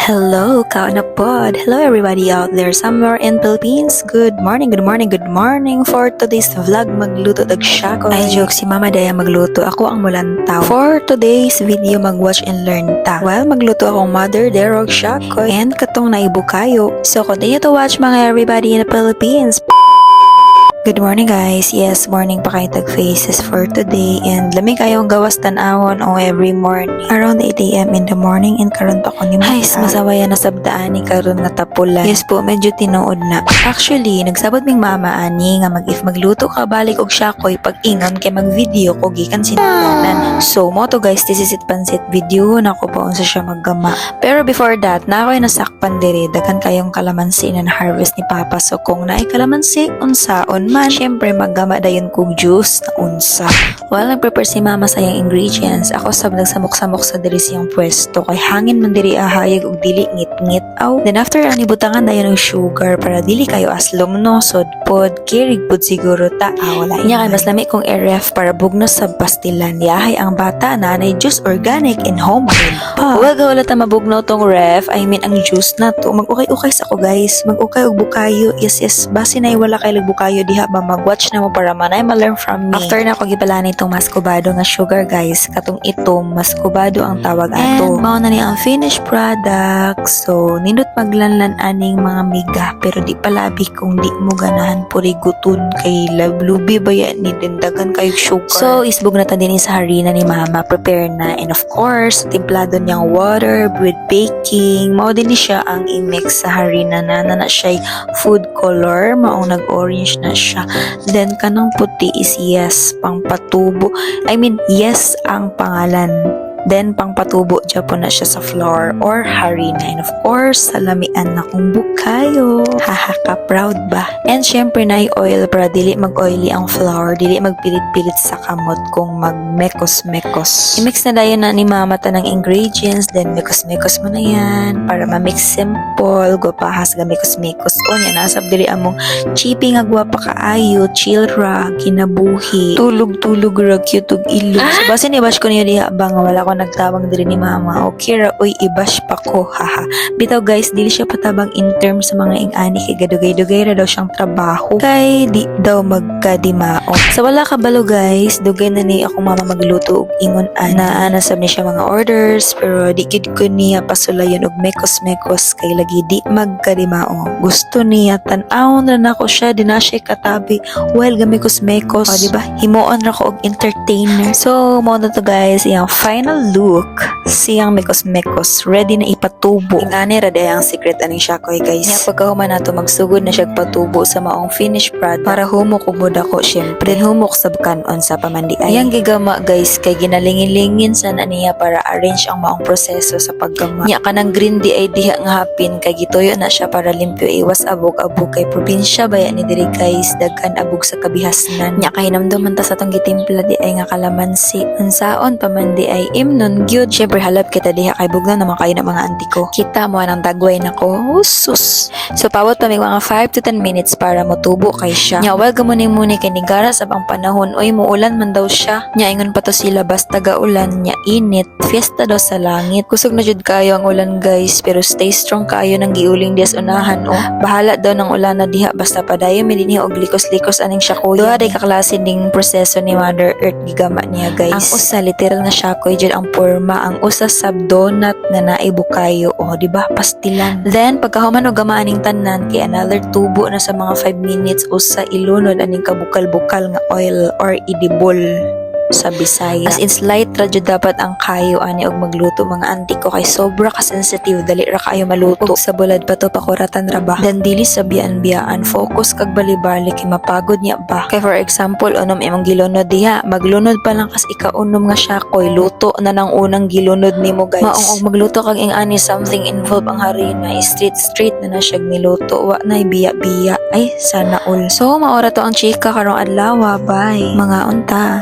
Hello, kaon na pod. Hello everybody out there somewhere in Philippines. Good morning, good morning, good morning. For today's vlog, magluto dag siya ko. Ay joke, si Mama Daya magluto. Ako ang mulantaw. For today's video, mag-watch and learn ta. Well, magluto akong mother, derog siya ko. And katong naibo kayo. So, continue to watch mga everybody in the Philippines. Good morning guys. Yes, morning pa kayo tag-faces for today. And lamig kayong gawas tanawon o every morning. Around 8 a.m. in the morning and karon pa ko ni Mama. Ay, masawaya na sabdaan ni karon nga tapulan. Yes po, medyo tinuod na. Actually, nagsabot ming mama ani nga if magluto ka balik og siya ko'y pag-ingon kay mag-video ko gikan sinulanan. So, mo to guys, this is it pansit video na ko pa unsa siya maggama. Pero before that, na ako'y nasakpan diri daghan kayong kalamansi na harvest ni Papa. So, kung naay kalamansi unsaon man, syempre maggama dayon kog juice na unsa. While nagprepare si Mama sa iyang ingredients, ako sab nagsamok-samok sa diri siyang pwesto kay hangin man diri ahayag og dili ngit-ngit aw. Then after ani butangan dayon og sugar para dili kayo aslom no sodpod kirig pud siguro ta wala nya kay mas lami kong ref para bugnos sa pastilan yahay ang bata na nay juice organic in homemade. Wag wala ta mabugno tong ref, I mean ang juice na to. Mag-ukay-ukay sa ko guys, mag-ukay og bukayo. Yes, basi nay wala kay bukayo diha ba mag-watch na mo para manay ma-learn from me. After na ko gibalani itong maskubado nga sugar guys, katong itom maskubado ang tawag ato. And mao na ni ang finished product. So nindot maglanlan aning mga miga pero di palabi kung di mo ganahan puri guton kay lablubi baya ni dindagan kayong sugar. So isbog na ta din sa harina ni Mama, prepare na, and of course timplado niyang water with baking. Mao din ni siya ang i-mix sa harina na siya food color, maong nag-orange na siya. Then kanang puti is yes, pang patubo. I mean yes ang pangalan. Then pang patubo Japon na siya sa flour or harina. And of course, salamian na kong bukayo. Haha, ka-proud ba? And syempre na oil para dili mag-oily ang flour, dili magpilit-pilit sa kamot kung mag-mekos-mekos. I-mix na dayon na ni Mama ta ng ingredients, then mekos-mekos mo na yan para ma-mix simple, gwapahas ga mekos-mekos. O niya, nasab dili among chippy nga gwapa kaayo, chill ra, kinabuhi, tulog-tulog ra, cute og ilog. So, basta ni-bash ko niya diha ba nga wala ko nagtawag diri ni Mama. Okay ra, uy, i-bash pa ko, haha. Bitaw guys, dili siya patabang in terms sa mga ingani kay gadugay-dugay ra daw siyang trabaho. Kay di daw magkadimao. Sa wala kabalo guys, dugay na ni ako Mama magluto og ingon ana sab ni siya mga orders pero di gid ko niya pasulayon og mekos-mekos kay lagi di magkadimao. Gusto niya tan-awon ra nako siya di na siya katabi while gamekos-mekos. O di ba? Himuon ra ko og entertainer. So, mo na to guys, yung final look siyang mekos-mekos ready na ipatubo. Ingani ra day ang secret aning siya koy guys. Nya pagkahuman nato magsugod na siya patubo sa maong finished product para humok ubod ako syempre. Then humok sab kanon sa pamandiay. Yang gigama guys kay ginalingin-lingin sa niya para arrange ang maong proseso sa paggama. Nya kanang green di ay diha nga hapin kay gituyo na siya para limpyo iwas abog-abog kay probinsya baya ni diri guys daghan abog sa kabihasnan. Nya kay namdaman ta sa tong gitimpla di ay nga kalamansi. Unsaon pamandi ay imnon gyud syempre halap kita diha kay bugna naman kayo ng mga auntie ko. Kita mo anang dagway nako. Sus. So pawot pa may mga 5 to 10 minutes para motubo kay siya. Nya wag muni kay nigara sa bang panahon oy muulan man daw siya. Nya ingon pa to sila basta gaulan nya init fiesta daw sa langit. Kusog na jud kayo ang ulan guys pero stay strong kayo nang giuling dias unahan o. Bahala daw ng ulan na diha basta padayon mi dinhi og likos-likos aning siya ko. Duha day kaklase ding proseso ni Mother Earth gigama niya guys. Ang usa literal na siya ko jud ang porma, ang usa sab donut nga naay bukayo o di ba pastilan. Then pagkahuman og gamaaning tanan kay another tubo na sa mga 5 minutes usa ilunod aning kabukal-bukal nga oil or idibol sa Bisaya. As in slight ra jud dapat ang kayo ani og magluto mga auntie ko kay sobra ka sensitive dali ra kayo maluto. Sa bulad pa to pakuratan ra ba. Dan dili sa biyaan focus kag bali-bali kay mapagod niya ba. Kay for example unom imong gilunod diha, maglunod pa lang kas ikaunom nga siya koy luto na nang unang gilunod nimo guys. Maong og magluto kag ingani something involve ang harina straight na siya niluto wa nay biya-biya ay sana all. So maora to ang chika karong adlaw bye mga unta.